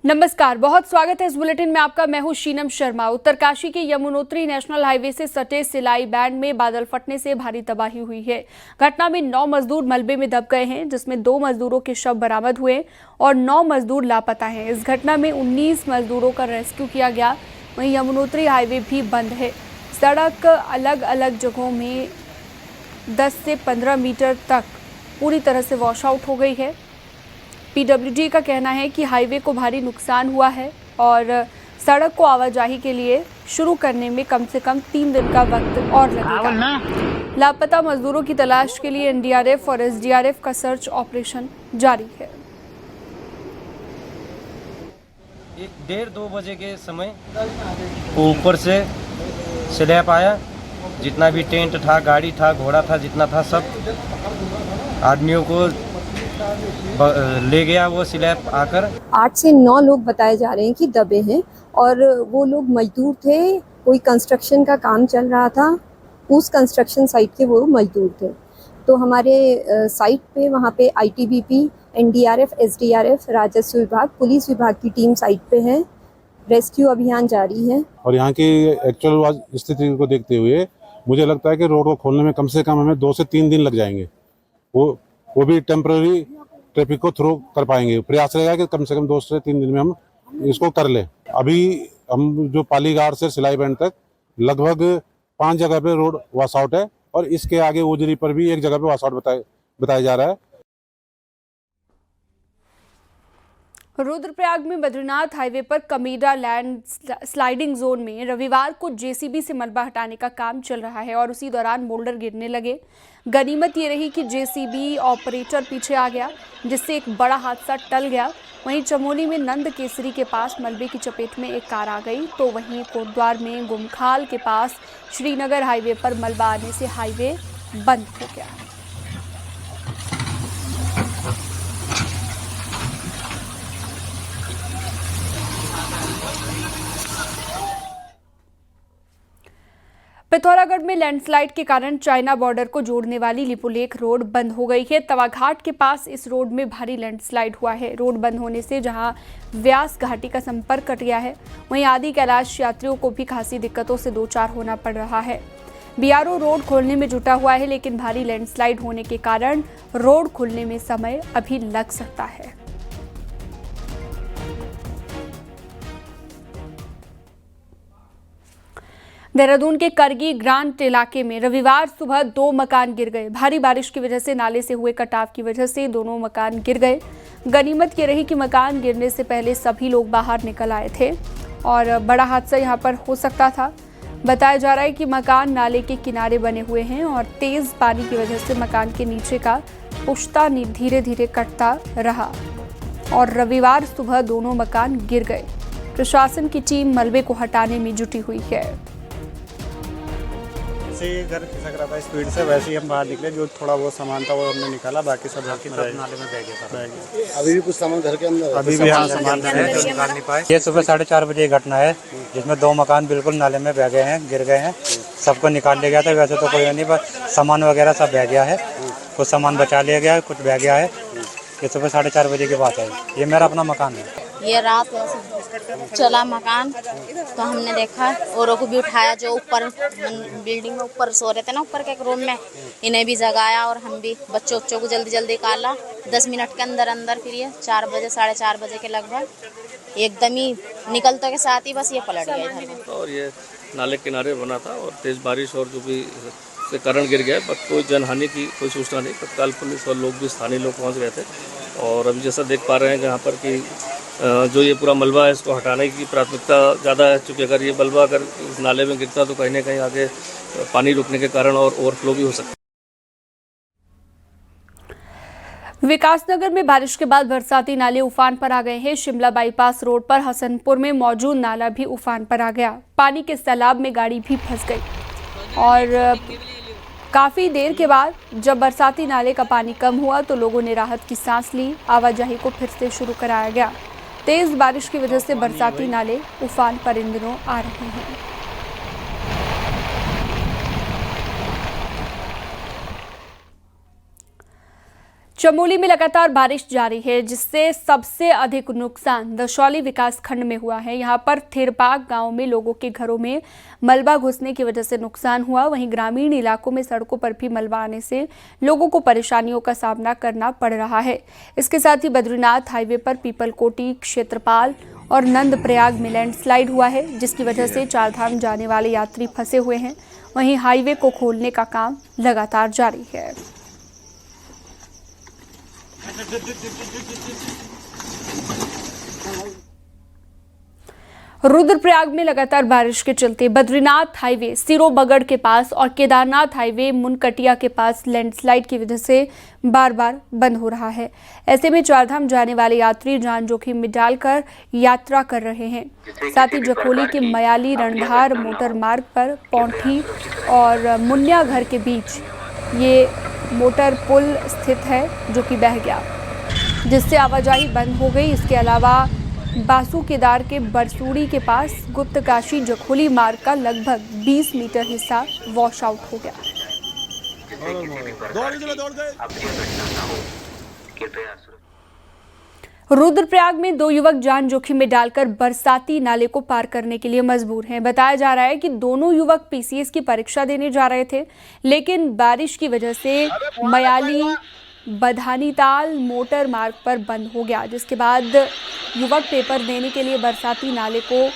नमस्कार, बहुत स्वागत है इस बुलेटिन में आपका। मैं हूं शीनम शर्मा। उत्तरकाशी के यमुनोत्री नेशनल हाईवे से सटे सिलाई बैंड में बादल फटने से भारी तबाही हुई है। घटना में 9 मजदूर मलबे में दब गए हैं, जिसमें 2 मजदूरों के शव बरामद हुए और 9 मजदूर लापता हैं। इस घटना में 19 मजदूरों का रेस्क्यू किया गया। वहीं यमुनोत्री हाईवे भी बंद है। सड़क अलग अलग जगहों में 10 से 15 मीटर तक पूरी तरह से वॉश आउट हो गई है। पीडब्ल्यूडी का कहना है कि हाईवे को भारी नुकसान हुआ है और सड़क को आवाजाही के लिए शुरू करने में कम से कम 3 दिन का वक्त और लगेगा। लापता मजदूरों की तलाश के लिए एनडीआरएफ और एसडीआरएफ का सर्च ऑपरेशन जारी है। 1:30-2 बजे के समय ऊपर से स्लैब आया। जितना भी टेंट था, गाड़ी था, घोड़ा था, जितना था सब आदमियों को ले गया वो स्लैब आकर। 8 से 9 लोग बताए जा रहे हैं कि दबे हैं और वो लोग मजदूर थे। कोई कंस्ट्रक्शन का काम चल रहा था, उस कंस्ट्रक्शन साइट के वो मजदूर थे। तो हमारे साइट पे वहाँ पे आईटीबीपी, एनडीआरएफ, एसडीआरएफ, राजस्व विभाग, पुलिस विभाग की टीम साइट पे है। रेस्क्यू अभियान जारी है। और यहाँ की एक्चुअल स्थिति को देखते हुए मुझे लगता है कि रोड को खोलने में कम से कम हमें 2 से 3 दिन लग जाएंगे। वो भी टेम्पररी ट्रैफिक को थ्रू कर पाएंगे। प्रयास रहेगा कि कम से कम 2 से 3 दिन में हम इसको कर लें। अभी हम जो पालीघाट से सिलाई बैंड तक लगभग 5 जगह पे रोड वॉश आउट है और इसके आगे उजरी पर भी एक जगह पे वॉश आउट बताया जा रहा है। रुद्रप्रयाग में बद्रीनाथ हाईवे पर कमीरा लैंड स्लाइडिंग जोन में रविवार को जेसीबी से मलबा हटाने का काम चल रहा है और उसी दौरान बोल्डर गिरने लगे। गनीमत ये रही कि जेसीबी ऑपरेटर पीछे आ गया, जिससे एक बड़ा हादसा टल गया। वहीं चमोली में नंद केसरी के पास मलबे की चपेट में एक कार आ गई, तो वहीं कोटद्वार में गुमखाल के पास श्रीनगर हाईवे पर मलबा आने से हाईवे बंद हो गया। पिथौरागढ़ में लैंडस्लाइड के कारण चाइना बॉर्डर को जोड़ने वाली लिपुलेख रोड बंद हो गई है। तवाघाट के पास इस रोड में भारी लैंडस्लाइड हुआ है। रोड बंद होने से जहां व्यास घाटी का संपर्क कट गया है, वहीं आदि कैलाश यात्रियों को भी खासी दिक्कतों से दो चार होना पड़ रहा है। बीआरओ रोड खोलने में जुटा हुआ है, लेकिन भारी लैंडस्लाइड होने के कारण रोड खुलने में समय अभी लग सकता है। देहरादून के करगी ग्रांट इलाके में रविवार सुबह 2 मकान गिर गए। भारी बारिश की वजह से नाले से हुए कटाव की वजह से दोनों मकान गिर गए। गनीमत ये रही कि मकान गिरने से पहले सभी लोग बाहर निकल आए थे और बड़ा हादसा यहां पर हो सकता था। बताया जा रहा है कि मकान नाले के किनारे बने हुए हैं और तेज पानी की वजह से मकान के नीचे का पुश्ता धीरे धीरे कटता रहा और रविवार सुबह दोनों मकान गिर गए। प्रशासन की टीम मलबे को हटाने में जुटी हुई है। घर खिसक रहा था स्पीड से, वैसे ही हम बाहर निकले। जो थोड़ा बहुत सामान था वो हमने निकाला, बाकी सब नाले में बह गया। अभी भी कुछ सामान घर के अंदर, अभी भी हाँ सामान है जो निकाल नहीं पाए। ये सुबह 4:30 बजे घटना है, जिसमें 2 मकान बिल्कुल नाले में बह गए हैं, गिर गए हैं। सबको निकाल लिया गया था। वैसे तो कोई नहीं, बस सामान वगैरह सब बह गया है। कुछ सामान बचा लिया गया है, कुछ बह गया है। ये सुबह 4:30 बजे की बात है। ये मेरा अपना मकान है। ये रात चला मकान, तो हमने देखा औरों को भी उठाया, जो ऊपर बिल्डिंग में ऊपर सो रहे थे ना, ऊपर के एक रूम में, इन्हें भी जगाया और हम भी बच्चों को जल्दी जल्दी निकाला। 10 मिनट के अंदर अंदर फिर ये 4 बजे 4:30 बजे के लगभग एकदम ही निकलते के साथ ही बस ये पलट गया इधर में। और ये नाले किनारे बना था और तेज बारिश और जो भी से कारण गिर गया, बट कोई जनहानि की कोई सूचना नहीं। तत्काल पुलिस और लोग भी स्थानीय लोग पहुँच गए थे और अभी जैसा देख पा रहे हैं यहाँ पर कि जो ये पूरा मलबा है इसको हटाने की प्राथमिकता ज़्यादा है, क्योंकि अगर ये मलबा अगर इस नाले में गिरता तो कहीं ना कहीं आगे पानी रुकने के कारण और ओवरफ्लो भी हो सकता है। विकासनगर में बारिश के बाद बरसाती नाले उफान पर आ गए हैं। शिमला बाईपास रोड पर हसनपुर में मौजूद नाला भी उफान पर आ गया। पानी के सैलाब में गाड़ी भी फंस गई और काफ़ी देर के बाद जब बरसाती नाले का पानी कम हुआ तो लोगों ने राहत की सांस ली। आवाजाही को फिर से शुरू कराया गया। तेज बारिश की वजह से बरसाती नाले उफान पर इन दिनों आ रहे हैं। चमोली में लगातार बारिश जारी है, जिससे सबसे अधिक नुकसान दशौली विकास खंड में हुआ है। यहां पर थिरपाक गांव में लोगों के घरों में मलबा घुसने की वजह से नुकसान हुआ। वहीं ग्रामीण इलाकों में सड़कों पर भी मलबा आने से लोगों को परेशानियों का सामना करना पड़ रहा है। इसके साथ ही बद्रीनाथ हाईवे पर पीपलकोटी, क्षेत्रपाल और नंदप्रयाग में लैंडस्लाइड हुआ है, जिसकी वजह से चारधाम जाने वाले यात्री फंसे हुए हैं। वहीं हाईवे को खोलने का काम लगातार जारी है। रुद्रप्रयाग में लगातार बारिश के चलते बद्रीनाथ हाईवे सिरोबगढ़ के पास और केदारनाथ हाईवे मुनकटिया के पास लैंडस्लाइड की वजह से बार बार बंद हो रहा है। ऐसे में चारधाम जाने वाले यात्री जान जोखिम में डालकर यात्रा कर रहे हैं। साथ ही जखोली के मयाली रणधार मोटर मार्ग पर पौंठी और मुन्या घर के बीच ये मोटर पुल स्थित है, जो कि बह गया, जिससे आवाजाही बंद हो गई। इसके अलावा बासु केदार के बरसूड़ी के पास गुप्तकाशी जखोली मार्ग का लगभग 20 मीटर हिस्सा वॉश आउट हो गया। रुद्रप्रयाग में 2 युवक जान जोखिम में डालकर बरसाती नाले को पार करने के लिए मजबूर हैं। बताया जा रहा है कि दोनों युवक पीसीएस की परीक्षा देने जा रहे थे, लेकिन बारिश की वजह से मयाली बधानीताल मोटर मार्ग पर बंद हो गया, जिसके बाद युवक पेपर देने के लिए बरसाती नाले को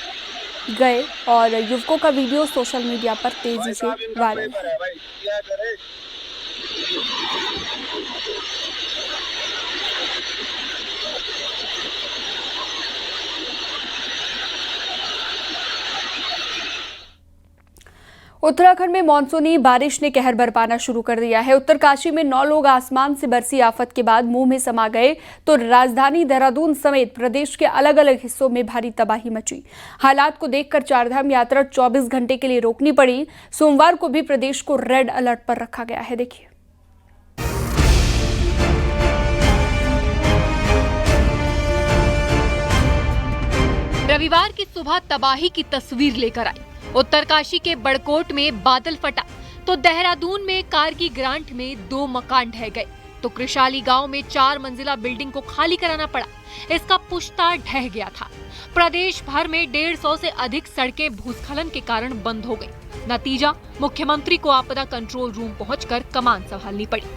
गए और युवकों का वीडियो सोशल मीडिया पर तेजी से वायरल है। उत्तराखंड में मानसूनी बारिश ने कहर बरपाना शुरू कर दिया है। उत्तरकाशी में 9 लोग आसमान से बरसी आफत के बाद मुंह में समा गए, तो राजधानी देहरादून समेत प्रदेश के अलग अलग हिस्सों में भारी तबाही मची। हालात को देखकर चारधाम यात्रा 24 घंटे के लिए रोकनी पड़ी। सोमवार को भी प्रदेश को रेड अलर्ट पर रखा गया है। देखिए, रविवार की सुबह तबाही की तस्वीर लेकर आई। उत्तरकाशी के बड़कोट में बादल फटा तो देहरादून में कारगी ग्रांट में 2 मकान ढह गए, तो कृशाली गांव में 4 मंजिला बिल्डिंग को खाली कराना पड़ा। इसका पुश्ता ढह गया था। प्रदेश भर में 150 से अधिक सड़कें भूस्खलन के कारण बंद हो गई। नतीजा, मुख्यमंत्री को आपदा कंट्रोल रूम पहुंचकर कमान संभालनी पड़ी।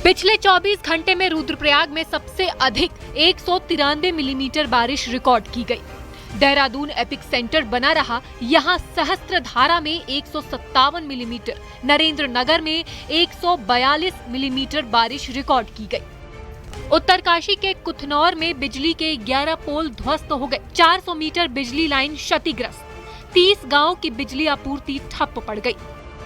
पिछले 24 घंटे में रुद्रप्रयाग में सबसे अधिक 193 मिलीमीटर बारिश रिकॉर्ड की गई। देहरादून एपिक सेंटर बना रहा। यहाँ सहस्त्रधारा में 157 मिलीमीटर, नरेंद्र नगर में 142 मिलीमीटर बारिश रिकॉर्ड की गई। उत्तरकाशी के कुथनौर में बिजली के 11 पोल ध्वस्त हो गए। 400 मीटर बिजली लाइन क्षतिग्रस्त। 30 गांव की बिजली आपूर्ति ठप पड़ गई।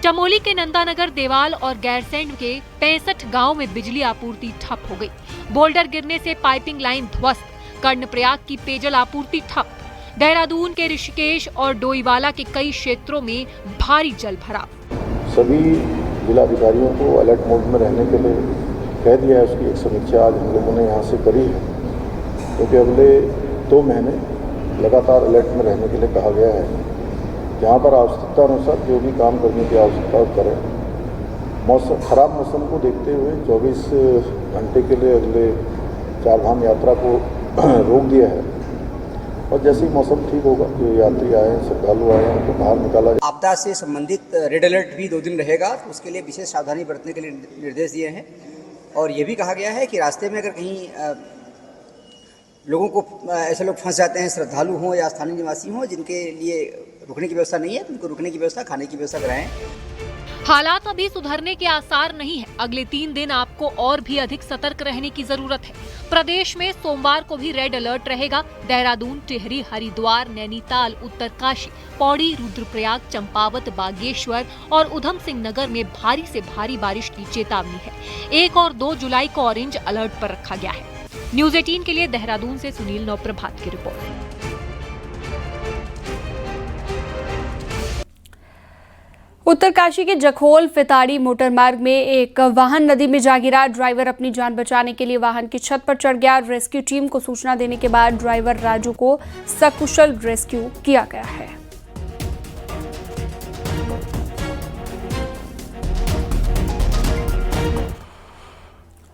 चमोली के नंदानगर, देवाल और गैरसैंड के 65 गांव में बिजली आपूर्ति ठप हो गई। बोल्डर गिरने से पाइपिंग लाइन ध्वस्त। कर्णप्रयाग की पेयजल आपूर्ति ठप। देहरादून के ऋषिकेश और डोईवाला के कई क्षेत्रों में भारी जल भराव। सभी जिलाधिकारियों को अलर्ट मोड में रहने के लिए कह दिया है। उसकी एक समीक्षा आज हम लोगों ने यहाँ से करी है, क्योंकि अगले 2 महीने लगातार अलर्ट में रहने के लिए कहा गया है। जहाँ पर आवश्यकता अनुसार जो भी काम करने की आवश्यकता करें। मौसम खराब मौसम को देखते हुए 24 घंटे के लिए अगले चारधाम यात्रा को रोक दिया है, और जैसे ही मौसम ठीक होगा, जो यात्री आए हैं, श्रद्धालु आए हैं, उनको बाहर निकाला जाए। आपदा से संबंधित रेड अलर्ट भी 2 दिन रहेगा, तो उसके लिए विशेष सावधानी बरतने के लिए निर्देश दिए हैं। और ये भी कहा गया है कि रास्ते में अगर कहीं लोगों को ऐसे लोग फंस जाते हैं, श्रद्धालु हों या स्थानीय निवासी हों, जिनके लिए रुकने की व्यवस्था नहीं है, तो उनको रुकने की व्यवस्था, खाने की व्यवस्था कराएं। हालात अभी सुधरने के आसार नहीं है। अगले 3 दिन आपको और भी अधिक सतर्क रहने की जरूरत है। प्रदेश में सोमवार को भी रेड अलर्ट रहेगा। देहरादून, टिहरी, हरिद्वार, नैनीताल, उत्तरकाशी, पौड़ी, रुद्रप्रयाग, चंपावत, बागेश्वर और उधम सिंह नगर में भारी से भारी बारिश की चेतावनी है। 1 और 2 जुलाई को ऑरेंज अलर्ट पर रखा गया है। न्यूज़ 18 के लिए देहरादून से सुनील नौप्रभात की रिपोर्ट। उत्तरकाशी के जखोल फिताड़ी मोटरमार्ग में एक वाहन नदी में जा गिरा। ड्राइवर अपनी जान बचाने के लिए वाहन की छत पर चढ़ गया। रेस्क्यू टीम को सूचना देने के बाद ड्राइवर राजू को सकुशल रेस्क्यू किया गया है।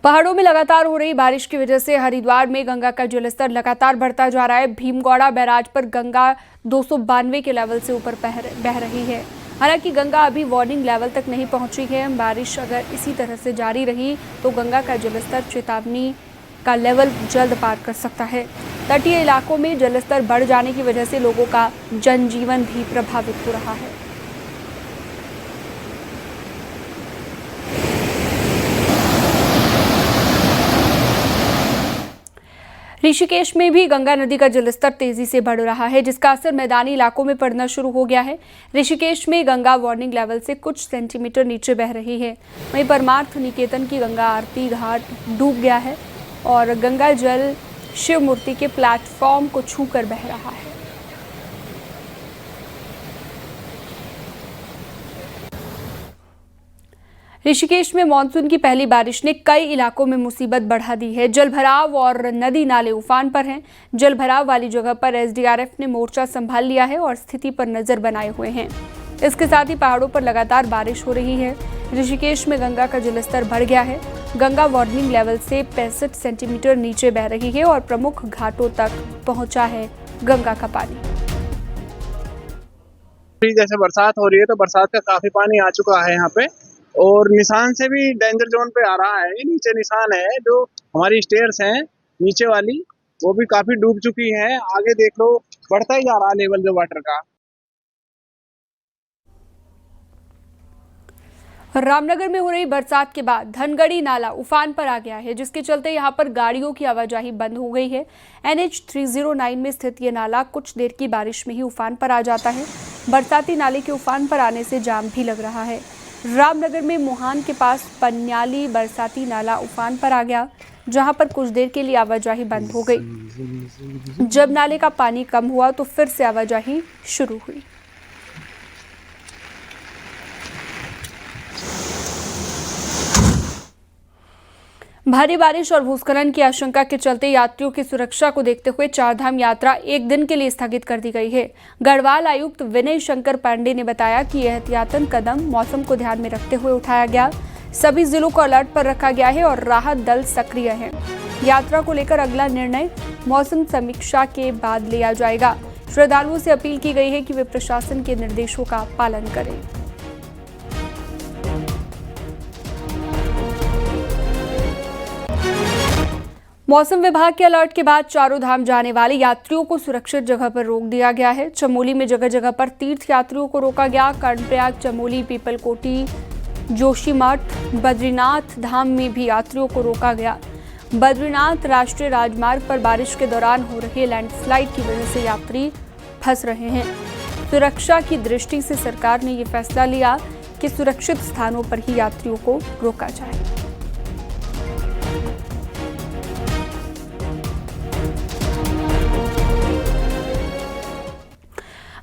पहाड़ों में लगातार हो रही बारिश की वजह से हरिद्वार में गंगा का जलस्तर लगातार बढ़ता जा रहा है। भीमगौड़ा बैराज पर गंगा 292 के लेवल से ऊपर बह रही है। हालांकि गंगा अभी वार्निंग लेवल तक नहीं पहुंची है। बारिश अगर इसी तरह से जारी रही तो गंगा का जलस्तर चेतावनी का लेवल जल्द पार कर सकता है। तटीय इलाकों में जलस्तर बढ़ जाने की वजह से लोगों का जनजीवन भी प्रभावित हो रहा है। ऋषिकेश में भी गंगा नदी का जलस्तर तेजी से बढ़ रहा है, जिसका असर मैदानी इलाकों में पड़ना शुरू हो गया है। ऋषिकेश में गंगा वार्निंग लेवल से कुछ सेंटीमीटर नीचे बह रही है। वहीं परमार्थ निकेतन की गंगा आरती घाट डूब गया है और गंगा जल शिव मूर्ति के प्लेटफॉर्म को छूकर बह रहा है। ऋषिकेश में मानसून की पहली बारिश ने कई इलाकों में मुसीबत बढ़ा दी है। जलभराव और नदी नाले उफान पर हैं। जलभराव वाली जगह पर एसडीआरएफ ने मोर्चा संभाल लिया है और स्थिति पर नजर बनाए हुए हैं। इसके साथ ही पहाड़ों पर लगातार बारिश हो रही है। ऋषिकेश में गंगा का जलस्तर बढ़ गया है। गंगा वार्निंग लेवल से 65 सेंटीमीटर नीचे बह रही है और प्रमुख घाटों तक पहुंचा है गंगा का पानी। जैसे बरसात हो रही है तो बरसात का काफी पानी आ चुका है यहाँ पे और निशान से भी डेंजर जोन पे आ रहा है। नीचे निशान है, जो हमारी स्टेयर्स हैं नीचे वाली वो भी काफी डूब चुकी हैं। आगे देख लो बढ़ता ही जा रहा है लेवल जो वाटर का। रामनगर में हो रही बरसात के बाद धनगढ़ी नाला उफान पर आ गया है, जिसके चलते यहां पर गाड़ियों की आवाजाही बंद हो गई है। NH 309 में स्थित ये नाला कुछ देर की बारिश में ही उफान पर आ जाता है। बरसाती नाले के उफान पर आने से जाम भी लग रहा है। रामनगर में मोहान के पास पन्याली बरसाती नाला उफान पर आ गया, जहां पर कुछ देर के लिए आवाजाही बंद हो गई। जब नाले का पानी कम हुआ तो फिर से आवाजाही शुरू हुई। भारी बारिश और भूस्खलन की आशंका के चलते यात्रियों की सुरक्षा को देखते हुए चारधाम यात्रा एक दिन के लिए स्थगित कर दी गई है। गढ़वाल आयुक्त विनय शंकर पांडे ने बताया कि यह एहतियातन कदम मौसम को ध्यान में रखते हुए उठाया गया। सभी जिलों को अलर्ट पर रखा गया है और राहत दल सक्रिय है। यात्रा को लेकर अगला निर्णय मौसम समीक्षा के बाद लिया जाएगा। श्रद्धालुओं से अपील की गई है कि वे प्रशासन के निर्देशों का पालन करें। मौसम विभाग के अलर्ट के बाद चारों धाम जाने वाले यात्रियों को सुरक्षित जगह पर रोक दिया गया है। चमोली में जगह जगह पर तीर्थ यात्रियों को रोका गया। कर्णप्रयाग, चमोली, पीपलकोटी, जोशीमठ, बद्रीनाथ धाम में भी यात्रियों को रोका गया। बद्रीनाथ राष्ट्रीय राजमार्ग पर बारिश के दौरान हो रहे लैंडस्लाइड की वजह से यात्री फंस रहे हैं। सुरक्षा की दृष्टि से सरकार ने ये फैसला लिया कि सुरक्षित स्थानों पर ही यात्रियों को रोका जाए।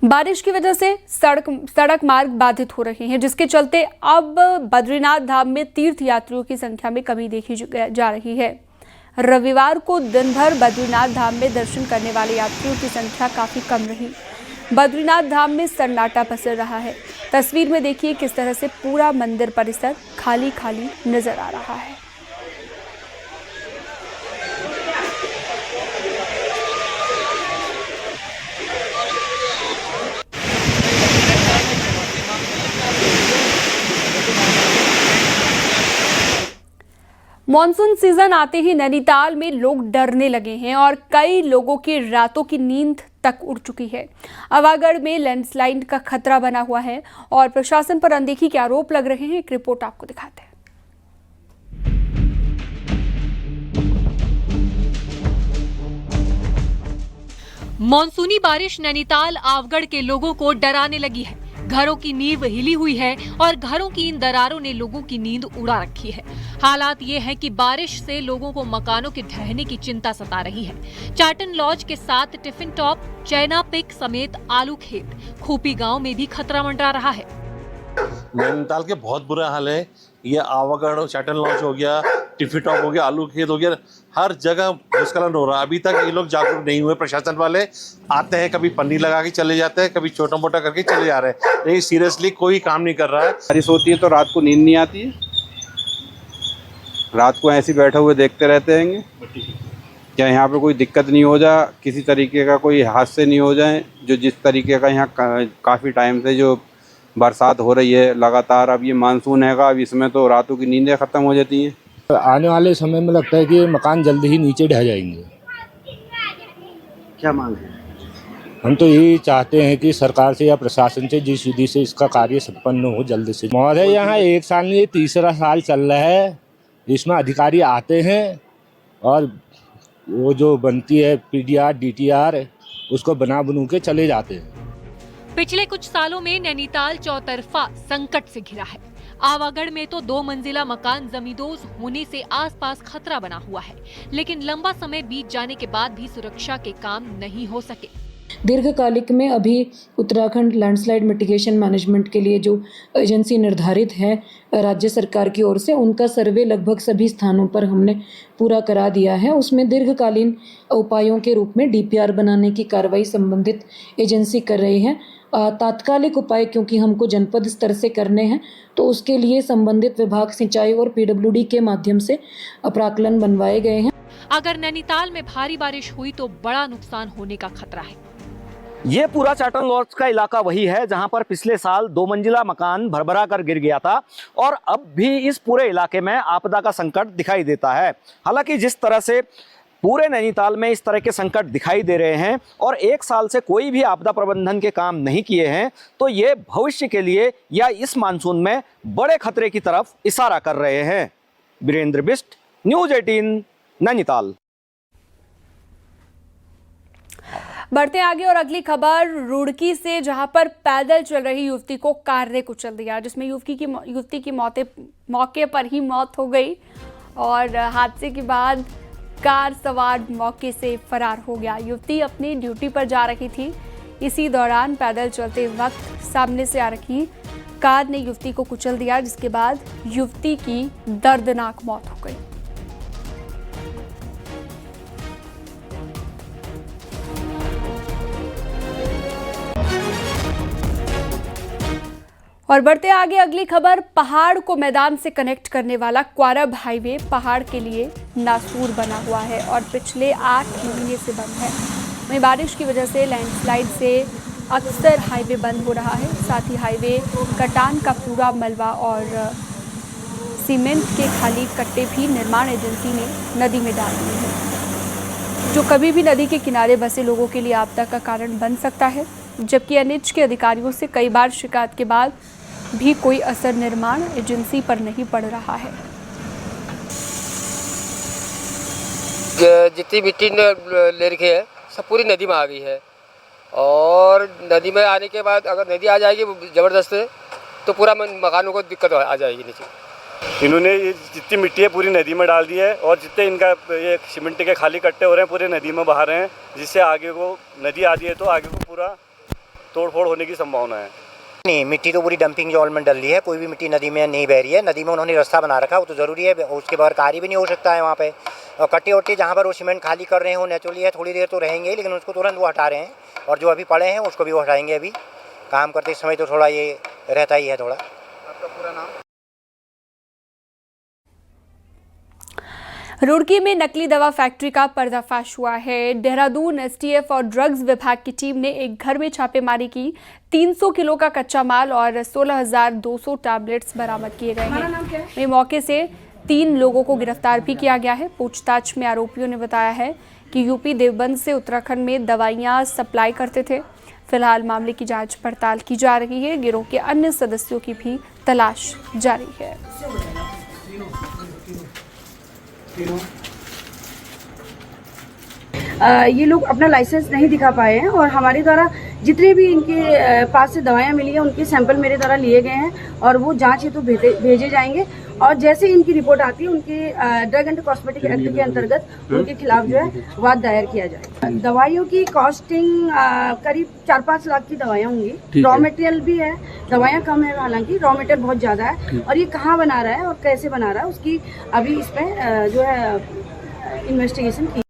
बारिश की वजह से सड़क मार्ग बाधित हो रहे हैं, जिसके चलते अब बद्रीनाथ धाम में तीर्थ यात्रियों की संख्या में कमी देखी जा रही है। रविवार को दिन भर बद्रीनाथ धाम में दर्शन करने वाले यात्रियों की संख्या काफी कम रही। बद्रीनाथ धाम में सन्नाटा पसर रहा है। तस्वीर में देखिए किस तरह से पूरा मंदिर परिसर खाली खाली नजर आ रहा है। मॉनसून सीजन आते ही नैनीताल में लोग डरने लगे हैं और कई लोगों की रातों की नींद तक उड़ चुकी है। आवागढ़ में लैंडस्लाइड का खतरा बना हुआ है और प्रशासन पर अनदेखी के आरोप लग रहे हैं। एक रिपोर्ट आपको दिखाते हैं। मॉनसूनी बारिश नैनीताल आवगढ़ के लोगों को डराने लगी है। घरों की नींव हिली हुई है और घरों की इन दरारों ने लोगों की नींद उड़ा रखी है। हालात ये है कि बारिश से लोगों को मकानों के ढहने की चिंता सता रही है। चाटन लॉज के साथ टिफिन टॉप, चैना पिक समेत आलू खेत, खोपी गांव में भी खतरा मंडरा रहा है। नैनीताल के बहुत बुरा हाल है। ये आवागढ़, चाटन लॉज हो गया, टिफिन टॉप हो गया, आलू खेत हो गया, हर जगह भूस्खलन हो रहा है। अभी तक ये लोग जागरूक नहीं हुए। प्रशासन वाले आते हैं, कभी पन्नी लगा के चले जाते हैं, कभी छोटा मोटा करके चले जा रहे हैं, लेकिन सीरियसली कोई काम नहीं कर रहा है। बारिश होती है तो रात को नींद नहीं आती है रात को ऐसे बैठे हुए देखते रहते हैं क्या यहाँ पे कोई दिक्कत नहीं हो जाए, किसी तरीके का कोई हादसे नहीं हो जाए। जो जिस तरीके का यहाँ काफ़ी टाइम से जो बरसात हो रही है लगातार, अब ये मानसून हैगा, अब इसमें तो रातों की नींदें ख़त्म हो जाती हैं। आने वाले समय में लगता है कि ये मकान जल्दी ही नीचे ढह जाएंगे। क्या मांग है? हम तो यही चाहते हैं कि सरकार से या प्रशासन से जिस विधि से इसका कार्य संपन्न हो जल्द से। महोदय यहाँ 1 साल में 3रा साल चल रहा है, इसमें अधिकारी आते हैं और वो जो बनती है PDR DTR उसको बनू के चले जाते हैं। पिछले कुछ सालों में नैनीताल चौतरफा संकट से घिरा है। आवागढ़ में तो 2 मंजिला मकान जमींदोज होने से आसपास खतरा बना हुआ है, लेकिन लंबा समय बीत जाने के बाद भी सुरक्षा के काम नहीं हो सके। दीर्घकालिक में अभी उत्तराखंड लैंडस्लाइड मिटिगेशन मैनेजमेंट के लिए जो एजेंसी निर्धारित है राज्य सरकार की ओर से, उनका सर्वे लगभग सभी स्थानों पर हमने पूरा करा दिया है। उसमें दीर्घकालीन उपायों के रूप में DPR बनाने की कार्रवाई संबंधित एजेंसी कर रही है। तात्कालिक उपाय क्योंकि हमको जनपद स्तर से करने हैं, तो उसके लिए संबंधित विभाग सिंचाई और PWD के माध्यम से प्राक्कलन बनवाए गए हैं। अगर नैनीताल में भारी बारिश हुई तो बड़ा नुकसान होने का खतरा है। ये पूरा चाटन लॉज का इलाका वही है जहां पर पिछले साल 2 मंजिला मकान भरभरा कर गिर गया था और अब भी इस पूरे इलाके में आपदा का संकट दिखाई देता है। हालांकि जिस तरह से पूरे नैनीताल में इस तरह के संकट दिखाई दे रहे हैं और 1 साल से कोई भी आपदा प्रबंधन के काम नहीं किए हैं, तो ये भविष्य के लिए या इस मानसून में बड़े खतरे की तरफ इशारा कर रहे हैं। वीरेंद्र बिष्ट, न्यूज़ 18, नैनीताल। बढ़ते आगे और अगली खबर रुड़की से, जहां पर पैदल चल रही युवती को कार ने कुचल दिया, जिसमें युवती की मौके पर ही मौत हो गई और हादसे के बाद कार सवार मौके से फरार हो गया। युवती अपनी ड्यूटी पर जा रही थी, इसी दौरान पैदल चलते वक्त सामने से आ रही कार ने युवती को कुचल दिया, जिसके बाद युवती की दर्दनाक मौत हो गई। और बढ़ते आगे अगली खबर, पहाड़ को मैदान से कनेक्ट करने वाला क्वारब हाईवे पहाड़ के लिए नासूर बना हुआ है और पिछले 8 महीने से बंद है। वहीं बारिश की वजह से लैंडस्लाइड से अक्सर हाईवे बंद हो रहा है। साथ ही हाईवे कटान का पूरा मलबा और सीमेंट के खाली कट्टे भी निर्माण एजेंसी ने नदी में डाल दिए हैं, जो कभी भी नदी के किनारे बसे लोगों के लिए आपदा का कारण बन सकता है। जबकि एनएच के अधिकारियों से कई बार शिकायत के बाद भी कोई असर निर्माण एजेंसी पर नहीं पड़ रहा है। जितनी मिट्टी ले रखी है सब पूरी नदी में आ गई है और नदी में आने के बाद अगर नदी आ जाएगी ज़बरदस्त तो पूरा मकानों को दिक्कत आ जाएगी नीचे। इन्होंने ये जितनी मिट्टी है पूरी नदी में डाल दी है और जितने इनका ये सीमेंट के खाली कट्टे हो रहे हैं पूरे नदी में बहा रहे हैं, जिससे आगे को नदी आती है तो आगे को पूरा तोड़फोड़ होने की संभावना है। नहीं, मिट्टी तो पूरी डंपिंग जॉन में डल रही है, कोई भी मिट्टी नदी में नहीं बह रही है। नदी में उन्होंने रास्ता बना रखा, वो तो ज़रूरी है, उसके बगैर कार्य भी नहीं हो सकता है वहाँ पे। और कट्टे वट्टे जहाँ पर वो सीमेंट खाली कर रहे हो नेचुरली है, थोड़ी देर तो रहेंगे लेकिन उसको तुरंत वो हटा रहे हैं और जो अभी पड़े हैं उसको भी वो हटाएंगे। अभी काम करते समय तो थोड़ा ये रहता ही है थोड़ा। आपका पूरा नाम? रुड़की में नकली दवा फैक्ट्री का पर्दाफाश हुआ है। देहरादून STF और ड्रग्स विभाग की टीम ने एक घर में छापेमारी की। 300 किलो का कच्चा माल और 16,200 टैबलेट्स बरामद किए गए हैं। वहीं मौके से 3 लोगों को गिरफ्तार भी किया गया है। पूछताछ में आरोपियों ने बताया है कि यूपी देवबंद से उत्तराखंड में दवाइयां सप्लाई करते थे। फिलहाल मामले की जांच पड़ताल की जा रही है। गिरोह के अन्य सदस्यों की भी तलाश जारी है। ये लोग अपना लाइसेंस नहीं दिखा पाए हैं और हमारे द्वारा जितने भी इनके पास से दवाइयाँ मिली हैं उनके सैंपल मेरे द्वारा लिए गए हैं और वो जांच हेतु भेजे जाएंगे और जैसे इनकी रिपोर्ट आती है उनके ड्रग एंड कॉस्मेटिक एक्ट के अंतर्गत उनके खिलाफ जो है वाद दायर किया जाएगा। दवाइयों की कॉस्टिंग करीब 4-5 लाख की दवाइयाँ होंगी। रॉ मटेरियल भी है, दवाइयाँ कम है, हालांकि रॉ मटेरियल बहुत ज़्यादा है और ये कहाँ बना रहा है और कैसे बना रहा है उसकी अभी इस पर जो है इन्वेस्टिगेशन की।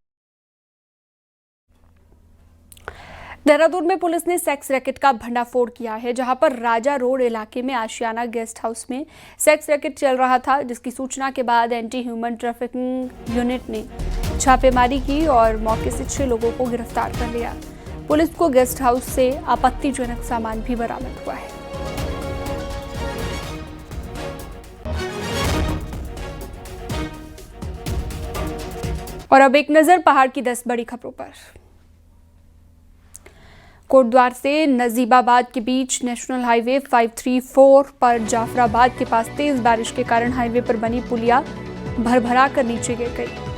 देहरादून में पुलिस ने सेक्स रैकेट का भंडाफोड़ किया है, जहां पर राजा रोड इलाके में आशियाना गेस्ट हाउस में सेक्स रैकेट चल रहा था, जिसकी सूचना के बाद एंटी ह्यूमन ट्रैफिकिंग यूनिट ने छापेमारी की और मौके से 6 लोगों को गिरफ्तार कर लिया। पुलिस को गेस्ट हाउस से आपत्तिजनक सामान भी बरामद हुआ है। और अब एक नजर पहाड़ की 10 बड़ी खबरों पर। कोटद्वार से नजीबाबाद के बीच नेशनल हाईवे 534 पर जाफराबाद के पास तेज बारिश के कारण हाईवे पर बनी पुलिया भरभरा कर नीचे गिर गई।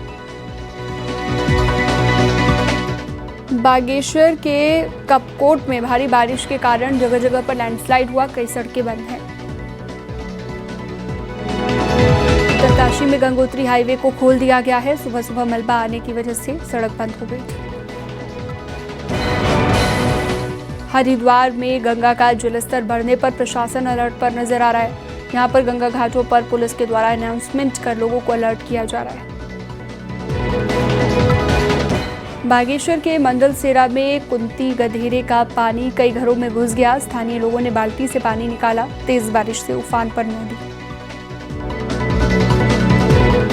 बागेश्वर के कपकोट में भारी बारिश के कारण जगह जगह पर लैंडस्लाइड हुआ, कई सड़कें बंद हैं। उत्तरकाशी में गंगोत्री हाईवे को खोल दिया गया है, सुबह सुबह मलबा आने की वजह से सड़क बंद हो गई थी। हरिद्वार में गंगा का जलस्तर बढ़ने पर प्रशासन अलर्ट पर नजर आ रहा है। यहां पर गंगा घाटों पर पुलिस के द्वारा अनाउंसमेंट कर लोगों को अलर्ट किया जा रहा है। बागेश्वर के मंडलसेरा में कुंती गधेरे का पानी कई घरों में घुस गया। स्थानीय लोगों ने बाल्टी से पानी निकाला। तेज बारिश से उफान पर नदी।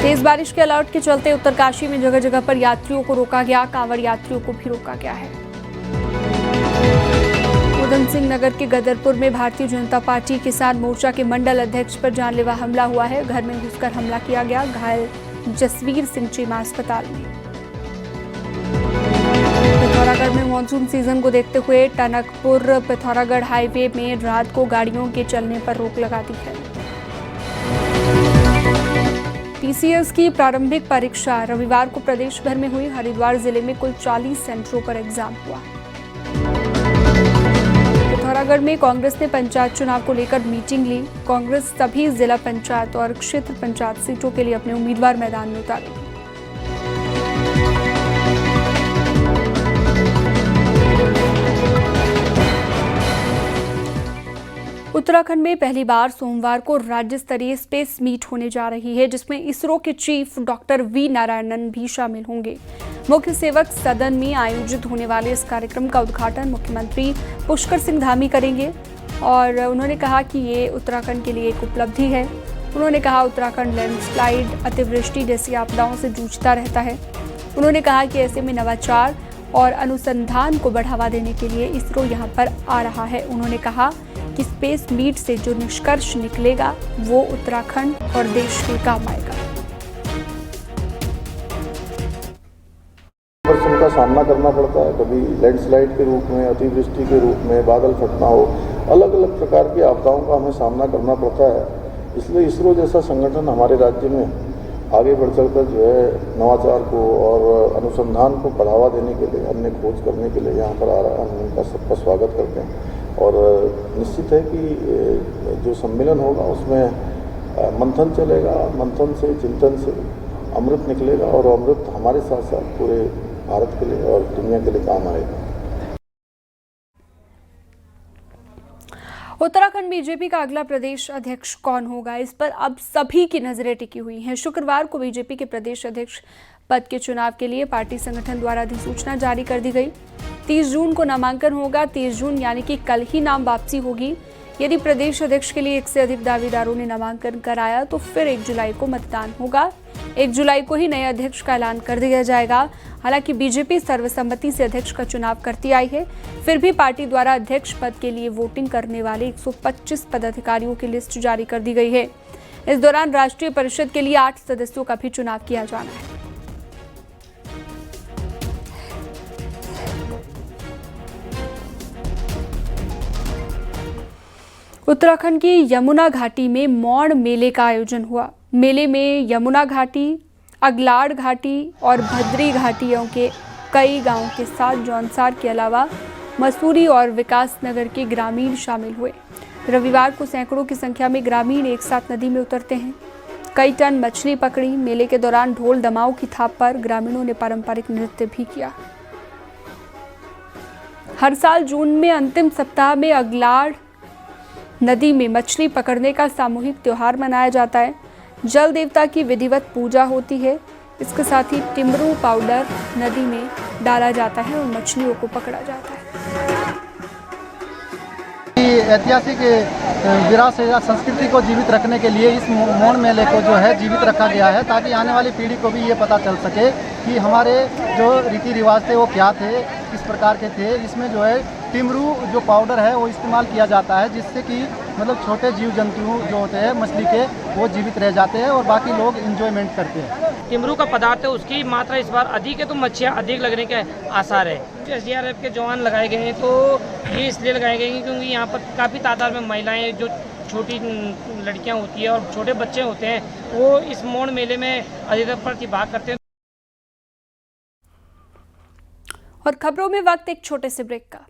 तेज बारिश के अलर्ट के चलते उत्तरकाशी में जगह जगह पर यात्रियों को रोका गया। कांवड़ यात्रियों को भी रोका गया है। उधम सिंह नगर के गदरपुर में भारतीय जनता पार्टी किसान मोर्चा के मंडल अध्यक्ष पर जानलेवा हमला हुआ है। घर में घुसकर हमला किया गया। घायल जसवीर सिंह चीमा अस्पताल में। पिथौरागढ़ में मानसून सीजन को देखते हुए टनकपुर पिथौरागढ़ हाईवे में रात को गाड़ियों के चलने पर रोक लगा दी है। टीसीएस की प्रारंभिक परीक्षा रविवार को प्रदेश भर में हुई। हरिद्वार जिले में कुल 40 सेंटरों पर एग्जाम हुआ। पिथौरागढ़ में कांग्रेस ने पंचायत चुनाव को लेकर मीटिंग ली। कांग्रेस सभी जिला पंचायत और क्षेत्र पंचायत सीटों के लिए अपने उम्मीदवार मैदान में उतारेगी। उत्तराखंड में पहली बार सोमवार को राज्य स्तरीय स्पेस मीट होने जा रही है, जिसमें इसरो के चीफ डॉक्टर वी नारायणन भी शामिल होंगे। मुख्य सेवक सदन में आयोजित होने वाले इस कार्यक्रम का उद्घाटन मुख्यमंत्री पुष्कर सिंह धामी करेंगे और उन्होंने कहा कि ये उत्तराखंड के लिए एक उपलब्धि है। उन्होंने कहा उत्तराखंड लैंडस्लाइड, अतिवृष्टि जैसी आपदाओं से जूझता रहता है। उन्होंने कहा कि ऐसे में नवाचार और अनुसंधान को बढ़ावा देने के लिए इसरो यहाँ पर आ रहा है। उन्होंने कहा कि स्पेस मीट से जो निष्कर्ष निकलेगा वो उत्तराखंड और देश के काम आएगा। प्रश्न का सामना करना पड़ता है, कभी लैंडस्लाइड के रूप में, अतिवृष्टि के रूप में, बादल फटना हो, अलग अलग प्रकार की आपदाओं का हमें सामना करना पड़ता है। इसलिए इसरो जैसा संगठन हमारे राज्य में आगे बढ़ चलकर जो है नवाचार को और अनुसंधान को बढ़ावा देने के लिए, अन्य खोज करने के लिए यहाँ पर आ रहा है। हम उनका सबका स्वागत करते हैं और निश्चित है कि जो सम्मेलन होगा उसमें मंथन चलेगा। मंथन से, चिंतन से अमृत निकलेगा और अमृत हमारे साथ साथ पूरे भारत के लिए और दुनिया के लिए काम आएगा। उत्तराखंड बीजेपी का अगला प्रदेश अध्यक्ष कौन होगा, इस पर अब सभी की नजरें टिकी हुई हैं। शुक्रवार को बीजेपी के प्रदेश अध्यक्ष पद के चुनाव के लिए पार्टी संगठन द्वारा अधिसूचना जारी कर दी गई। 30 जून को नामांकन होगा। 30 जून यानी कि कल ही नाम वापसी होगी। यदि प्रदेश अध्यक्ष के लिए 1 से अधिक दावेदारों ने नामांकन कराया तो फिर 1 जुलाई को मतदान होगा। 1 जुलाई को ही नए अध्यक्ष का ऐलान कर दिया जाएगा। हालांकि बीजेपी सर्वसम्मति से अध्यक्ष का चुनाव करती आई है, फिर भी पार्टी द्वारा अध्यक्ष पद के लिए वोटिंग करने वाले 125 पदाधिकारियों की लिस्ट जारी कर दी गई है। इस दौरान राष्ट्रीय परिषद के लिए 8 सदस्यों का भी चुनाव किया जाना है। उत्तराखंड की यमुना घाटी में मौड़ मेले का आयोजन हुआ। मेले में यमुना घाटी, अगलाड़ घाटी और भद्री घाटियों के कई गांवों के साथ जौनसार के अलावा मसूरी और विकास नगर के ग्रामीण शामिल हुए। रविवार को सैकड़ों की संख्या में ग्रामीण एक साथ नदी में उतरते हैं। कई टन मछली पकड़ी। मेले के दौरान ढोल दमाऊ की थाप पर ग्रामीणों ने पारंपरिक नृत्य भी किया। हर साल जून में अंतिम सप्ताह में अगलाड़ नदी में मछली पकड़ने का सामूहिक त्योहार मनाया जाता है। जल देवता की विधिवत पूजा होती है। इसके साथ ही टिमरू पाउडर नदी में डाला जाता है और मछलियों को पकड़ा जाता है। ऐतिहासिक विरासत या संस्कृति को जीवित रखने के लिए इस मौन मेले को जो है जीवित रखा गया है, ताकि आने वाली पीढ़ी को भी ये पता चल सके कि हमारे जो रीति रिवाज थे वो क्या थे, किस प्रकार के थे। इसमें जो है टिमरू जो पाउडर है वो इस्तेमाल किया जाता है, जिससे कि मतलब छोटे जीव जंतु जो होते हैं मछली के वो जीवित रह जाते हैं और बाकी लोग इंजॉयमेंट करते हैं। टिमरू का पदार्थ है, उसकी मात्रा इस बार अधिक है तो मच्छियाँ अधिक लगने के आसार है। SDRF के जवान लगाए गए हैं, तो ये इसलिए लगाए गए हैं क्योंकि यहाँ पर काफ़ी तादाद में महिलाएं, जो छोटी लड़कियाँ होती है और छोटे बच्चे होते हैं, वो इस मौन मेले में अधिकतर प्रतिभाग करते हैं। और खबरों में वक्त एक छोटे से ब्रेक का।